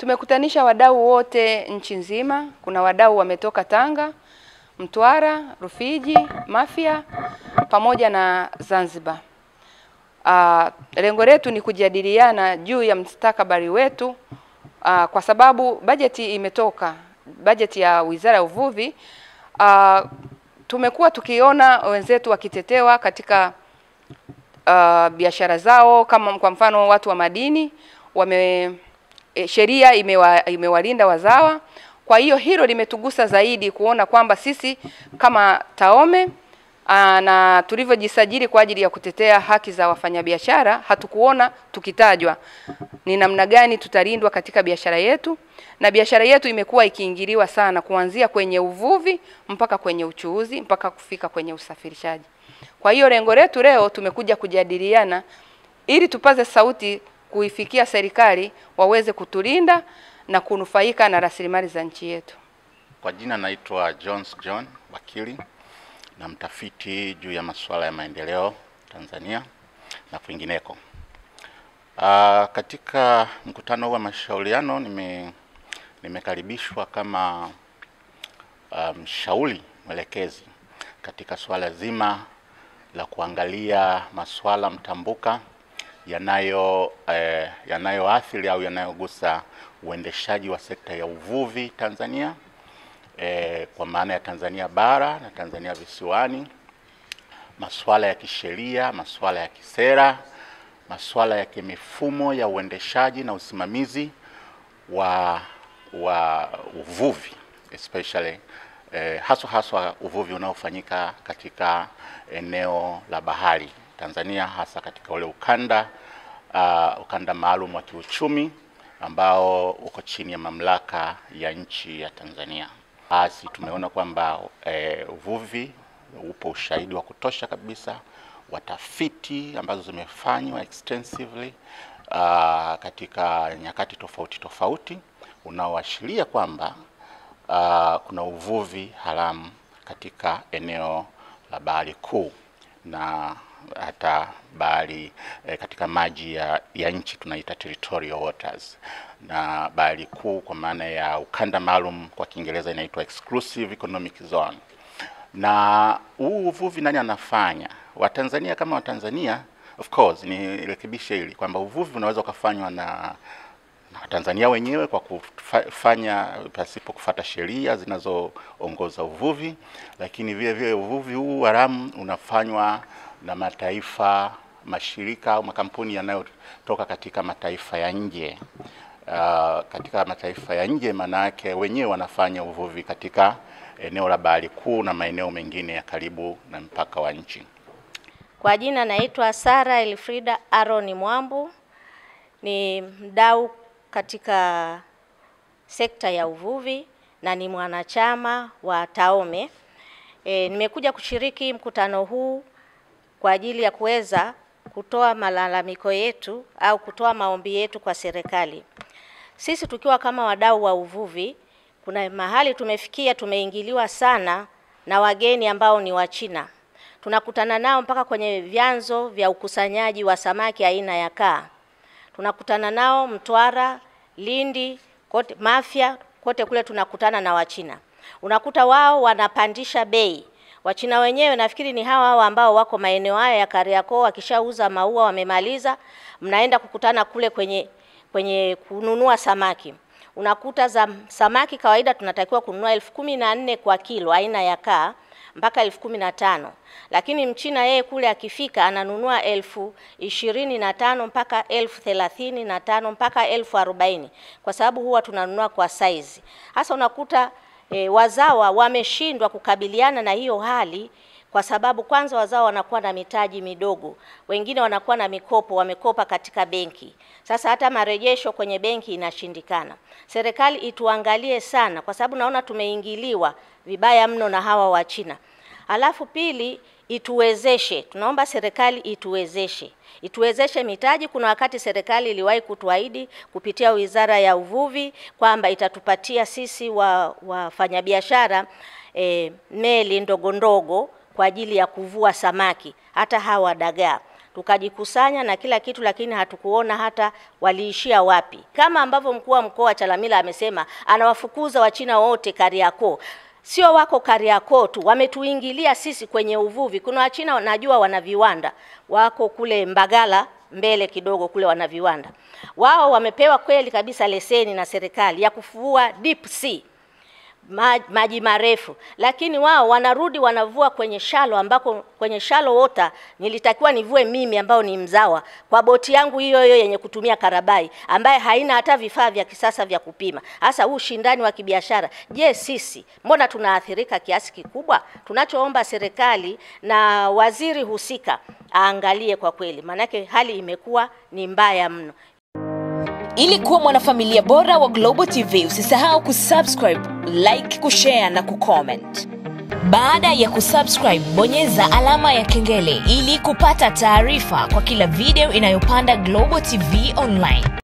Tumekutanisha wadau wote nchi nzima. Kuna wadau wametoka Tanga, Mtwara, Rufiji, Mafia pamoja na Zanzibar. Lengo letu ni kujadiliana juu ya mustakabali wetu, kwa sababu bajeti imetoka, bajeti ya Wizara ya Uvuvi. Tumekuwa tukiona wenzetu wakitetewa katika biashara zao, kama kwa mfano watu wa madini sheria imewalinda wazawa. Kwa hiyo hilo limetugusa zaidi kuona kwamba sisi kama TAOME na tulivyojisajili kwa ajili ya kutetea haki za wafanyabiashara, hatukuona tukitajwa ni namna gani tutalindwa katika biashara yetu, na biashara yetu imekuwa ikiingiliwa sana kuanzia kwenye uvuvi mpaka kwenye uchuuzi mpaka kufika kwenye usafirishaji. Kwa hiyo lengo letu leo tumekuja kujadiliana ili tupaze sauti kuifikia serikali waweze kutulinda na kunufaika na rasilimali za nchi yetu. Kwa jina naitwa Jones John, wakili na mtafiti juu ya masuala ya maendeleo Tanzania na kwingineko. Katika mkutano wa mashauriano nimekaribishwa kama mshauri mwelekezi katika swala zima la kuangalia masuala mtambuka yanayoathiri au yanayogusa uendeshaji wa sekta ya uvuvi Tanzania, kwa maana ya Tanzania bara na Tanzania visiwani, masuala ya kisheria, masuala ya kisera, masuala ya kimifumo ya uendeshaji na usimamizi wa uvuvi, especially haswa uvuvi unaofanyika katika eneo la bahari Tanzania, hasa katika ule ukanda maalum wa kiuchumi ambao uko chini ya mamlaka ya nchi ya Tanzania. Basi tumeona kwamba uvuvi upo ushahidi wa kutosha kabisa, watafiti ambazo zimefanywa extensively katika nyakati tofauti unaoashiria kwamba kuna uvuvi haramu katika eneo la Bahari Kuu na hata bahari katika maji ya nchi tunaita territorial waters, na Bahari Kuu kwa maana ya ukanda maalum kwa Kiingereza inaitwa exclusive economic zone. Na huu uvuvi nani anafanya? Watanzania kama Watanzania. Of course nirekebishe hili kwamba uvuvi unaweza kufanywa na Tanzania wenyewe kwa kufanya pasipo kufuata sheria zinazoongoza uvuvi, lakini vile uvuvi huu haramu unafanywa na mataifa, mashirika au makampuni yanayotoka katika mataifa ya nje. Katika mataifa ya nje maana yake wenyewe wanafanya uvuvi katika eneo la Bahari Kuu na maeneo mengine ya karibu na mpaka wa nchi. Kwa jina naitwa Sara Elfrida Aaron Mwambu, ni mdau katika sekta ya uvuvi na ni mwanachama wa TAOME. Nimekuja kushiriki mkutano huu kwa ajili ya kuweza kutoa malalamiko yetu au kutoa maombi yetu kwa serikali. Sisi tukiwa kama wadau wa uvuvi, kuna mahali tumefikia tumeingiliwa sana na wageni ambao ni wa China. Tunakutana nao mpaka kwenye vyanzo vya ukusanyaji wa samaki aina ya kaa. Tunakutana nao Mtwara, Lindi, kote Mafia, kote kule tunakutana na Wachina. Unakuta wao wanapandisha bei. Wachina wenyewe nafikiri ni hawa ambao wako maeneo haya ya Kariakoo, wakishauza maua wamemaliza, mnaenda kukutana kule kwenye kununua samaki. Unakuta za samaki kawaida tunatakiwa kununua 14,000 kwa kilo aina ya kaa mpaka 15,000, lakini Mchina yeye kule akifika ananunua 25,000 mpaka 35,000 mpaka 40,000, kwa sababu huwa tunanunua kwa size. Hasa unakuta wazawa wameshindwa kukabiliana na hiyo hali, kwa sababu kwanza wazawa wanakuwa na mitaji midogo, wengine wanakuwa na mikopo, wamekopa katika benki. Sasa hata marejesho kwenye benki inashindikana. Serikali ituangalie sana, kwa sababu naona tumeingiliwa vibaya mno na hawa wa China. Alafu pili, ituwezeshe, tunaomba serikali ituwezeshe mitaji. Kuna wakati serikali iliwahi kutuahidi kupitia Wizara ya Uvuvi kwamba itatupatia sisi wafanyabiashara meli ndogo kwa ajili ya kuvua samaki, hata hawa dagaa. tukajikusanya na kila kitu, lakini hatukuona hata waliishia wapi. Kama ambavyo mkuu wa mkoa Chalamila amesema anawafukuza Wachina wote Kariakoo. Sio wako Kariakoo tu, wametuingilia sisi kwenye uvuvi. Kuna Wachina najua wana viwanda, wako kule Mbagala mbele kidogo kule wana viwanda. Wao wamepewa kweli kabisa leseni na serikali ya kuvua deep sea, maji marefu, lakini wao wanarudi wanavua kwenye shallow, ambako kwenye shallow water nilitakiwa nivue mimi ambao ni mzawa kwa boti yangu hiyo yenye kutumia karabai ambaye haina hata vifaa vya kisasa vya kupima. Hasa huu shindani wa kibiashara, je, sisi mbona tunaathirika kiasi kikubwa? Tunachoomba serikali na waziri husika aangalie kwa kweli, manake hali imekuwa ni mbaya mno. Ili kuwa mwanafamilia bora wa Global TV, usisahau kusubscribe, like, kushare na kucomment. Baada ya kusubscribe, bonyeza alama ya kengele ili kupata taarifa kwa kila video inayopanda Global TV Online.